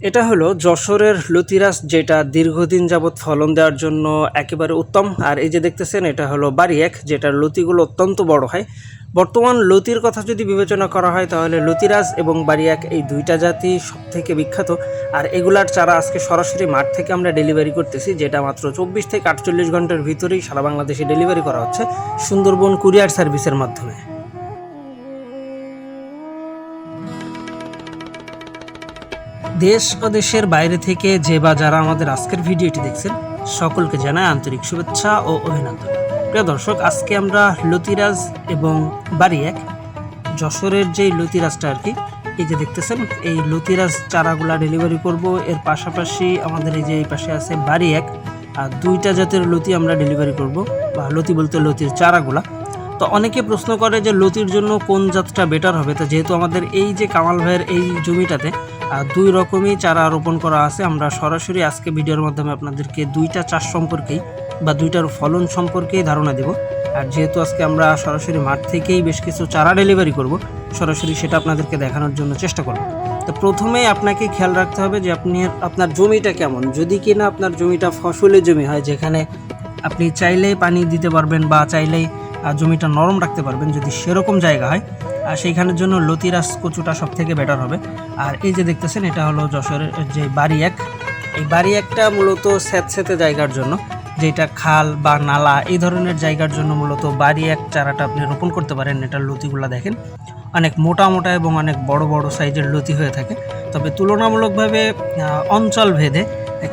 এটা হলো যশোরের লতিরাজ, যেটা দীর্ঘদিন যাবৎ ফলন দেওয়ার জন্য একেবারে উত্তম। আর এই যে দেখতেছেন, এটা হলো বাড়ি এক, যেটার লতিগুলো অত্যন্ত বড় হয়। বর্তমান লতির কথা যদি বিবেচনা করা হয় তাহলে লতিরাজ এবং বাড়ি এক এই দুইটা জাতি সবথেকে বিখ্যাত। আর এগুলার চারা আজকে সরাসরি মাঠ থেকে আমরা ডেলিভারি করতেছি, যেটা মাত্র 24 থেকে 48 ঘন্টার ভিতরেই সারা বাংলাদেশে ডেলিভারি করা হচ্ছে সুন্দরবন কুরিয়ার সার্ভিসের মাধ্যমে। দেশ ও দেশের বাইরে থেকে যে বা যারা আমাদের আজকের ভিডিওটি দেখছেন, সকলকে জানায় আন্তরিক শুভেচ্ছা ও অভিনন্দন। প্রিয় দর্শক, আজকে আমরা লতিরাজ এবং বাড়ি এক যশোরের যেই লতিরাজটা আর কি, এই যে দেখতেছেন, এই লতিরাজ চারাগুলা ডেলিভারি করব। এর পাশাপাশি আমাদের এই যে এই পাশে আছে বাড়ি এক, আর দুইটা জাতের লতি আমরা ডেলিভারি করব, বা লতি বলতে লতির চারাগুলা। তো অনেকে প্রশ্ন করে যে লতির জন্য কোন জাতটা বেটার হবে। তো যেহেতু আমাদের এই যে কামাল ভাইয়ের এই জমিটাতে দুই রকমই চারা রোপণ করা আছে, আমরা সরাসরি আজকে ভিডিওর মাধ্যমে আপনাদেরকে দুইটা চাষ সম্পর্কেই বা দুইটার ফলন সম্পর্কেই ধারণা দেব। আর যেহেতু আজকে আমরা সরাসরি মাঠ থেকেই বেশ কিছু চারা ডেলিভারি করব, সরাসরি সেটা আপনাদেরকে দেখানোর জন্য চেষ্টা করব। তো প্রথমেই আপনাকে খেয়াল রাখতে হবে যে আপনার জমিটা কেমন। যদি কিনা আপনার জমিটা ফসলের জমি হয়, যেখানে আপনি চাইলেই পানি দিতে পারবেন বা চাইলেই জমিটা নরম রাখতে পারবেন, যদি সেরকম জায়গা হয়, আর সেইখানের জন্য লতিরাজ কচুটা সব থেকে বেটার হবে। আর এই যে দেখতেছেন, এটা হলো যশোরের যে বাড়ি এক। এই বাড়ি একটা মূলত স্যাঁতস্যাঁতে জায়গার জন্য, যেটা খাল বা নালা এই ধরনের জায়গার জন্য মূলত বাড়ি এক চারাটা আপনি রোপণ করতে পারেন। এটার লতিগুলো দেখেন অনেক মোটা মোটা এবং অনেক বড় বড় সাইজের লতি হয়ে থাকে। তবে তুলনামূলকভাবে অঞ্চল ভেদে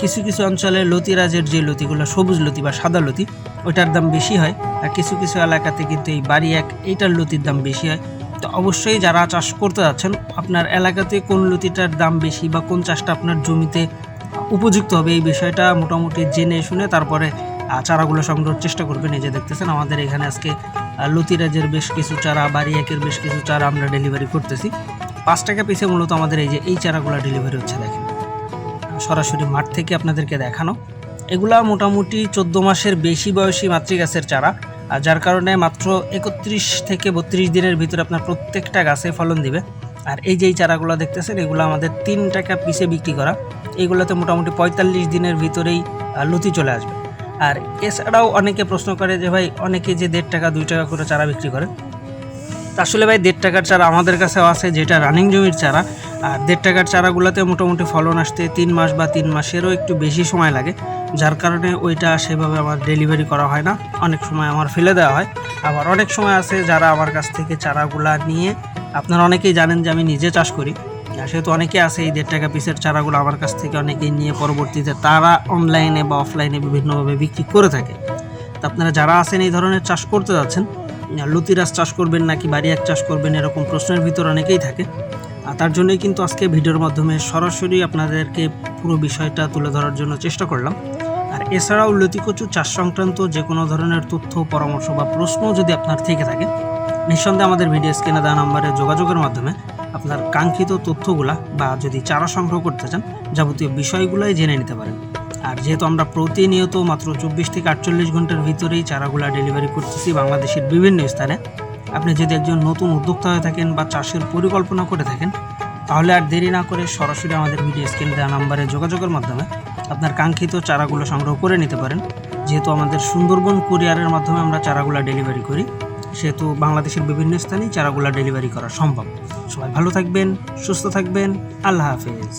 কিছু কিছু অঞ্চলে লতিরাজের যে লতিগুলো সবুজ লতি বা সাদা লতি, ওইটার দাম বেশি হয়। আর কিছু কিছু এলাকাতে কিন্তু এই বাড়ি এক এইটার লতির দাম বেশি হয়। তো অবশ্যই যারা চাষ করতে যাচ্ছেন, আপনার এলাকাতে কোন লতিটার দাম বেশি বা কোন চাষটা আপনার জমিতে উপযুক্ত হবে, এই বিষয়টা মোটামুটি জেনে শুনে তারপরে চারাগুলো সংগ্রহের চেষ্টা করবেন। এই যে দেখতেছেন, আমাদের এখানে আজকে লতিরাজের বেশ কিছু চারা, বাড়ি একের বেশ কিছু চারা আমরা ডেলিভারি করতেছি। 5 টাকা পিসে মূলত আমাদের এই যে এই চারাগুলো ডেলিভারি হচ্ছে। দেখেন সরাসরি মাঠ থেকে আপনাদেরকে দেখানো, এগুলা মোটামুটি 14 মাসের বেশি বয়সী মাতৃগাছের চারা, আর যার কারণে মাত্র 31 থেকে 32 দিনের ভিতরে আপনার প্রত্যেকটা গাছে ফলন দিবে। আর এই যে এই চারাগুলো দেখতেছেন, এগুলো আমাদের 3 টাকা পিসে বিক্রি করা। এইগুলোতে মোটামুটি 45 দিনের ভিতরেই লতি চলে আসবে। আর এছাড়াও অনেকে প্রশ্ন করে যে ভাই, অনেকে যে 1.5 টাকা 2 টাকা করে চারা বিক্রি করে। আসলে ভাই 1.5 টাকার চারা আমাদের কাছেও আছে, যেটা রানিং জমির চারা। আর 1.5 টাকার চারাগুলোতে মোটামুটি ফলন আসতে 3 মাস বা 3 মাসেরও একটু বেশি সময় লাগে, যার কারণে ওইটা সেভাবে আমার ডেলিভারি করা হয় না। অনেক সময় আমার ফেলে দেওয়া হয়। আবার অনেক সময় আছে যারা আমার কাছ থেকে চারাগুলা নিয়ে, আপনারা অনেকেই জানেন যে আমি নিজে চাষ করি, সেহেতু অনেকে আছে এই 1.5 টাকা পিসের চারাগুলো আমার কাছ থেকে অনেকেই নিয়ে পরবর্তীতে তারা অনলাইনে বা অফলাইনে বিভিন্নভাবে বিক্রি করে থাকে। তো আপনারা যারা আছেন এই ধরনের চাষ করতে যাচ্ছেন, লতিরাজ চাষ করবেন নাকি বাড়ি এক চাষ করবেন, এরকম প্রশ্নের ভিতর অনেকেই থাকে। আর তার জন্যই কিন্তু আজকে ভিডিওর মাধ্যমে সরাসরি আপনাদেরকে পুরো বিষয়টা তুলে ধরার জন্য চেষ্টা করলাম। আর এছাড়াও লতিকচু চাষ সংক্রান্ত যে কোনো ধরনের তথ্য, পরামর্শ বা প্রশ্ন যদি আপনার থেকে থাকে, নিঃসন্দেহে আমাদের ভিডিও স্ক্রিনে দেওয়া নম্বরে যোগাযোগের মাধ্যমে আপনার কাঙ্ক্ষিত তথ্যগুলা বা যদি চারা সংগ্রহ করতে চান, যাবতীয় বিষয়গুলোই জেনে নিতে পারেন। আর যেহেতু আমরা প্রতিনিয়ত মাত্র 24 থেকে 48 ঘন্টার ভিতরেই চারাগুলা ডেলিভারি করতেছি বাংলাদেশের বিভিন্ন স্থানে, আপনি যদি একজন নতুন উদ্যোক্তা হয়ে থাকেন বা চাষের পরিকল্পনা করে থাকেন, তাহলে আর দেরি না করে সরাসরি আমাদের ভিডিও স্ক্রিনে দেওয়া নম্বরে যোগাযোগের মাধ্যমে আপনার কাঙ্ক্ষিত চারাগুলো সংগ্রহ করে নিতে পারেন। যেহেতু আমাদের সুন্দরবন কুরিয়ারের মাধ্যমে আমরা চারাগুলো ডেলিভারি করি, সেহেতু বাংলাদেশের বিভিন্ন স্থানেই চারাগুলো ডেলিভারি করা সম্ভব। সবাই ভালো থাকবেন, সুস্থ থাকবেন। আল্লাহ হাফেজ।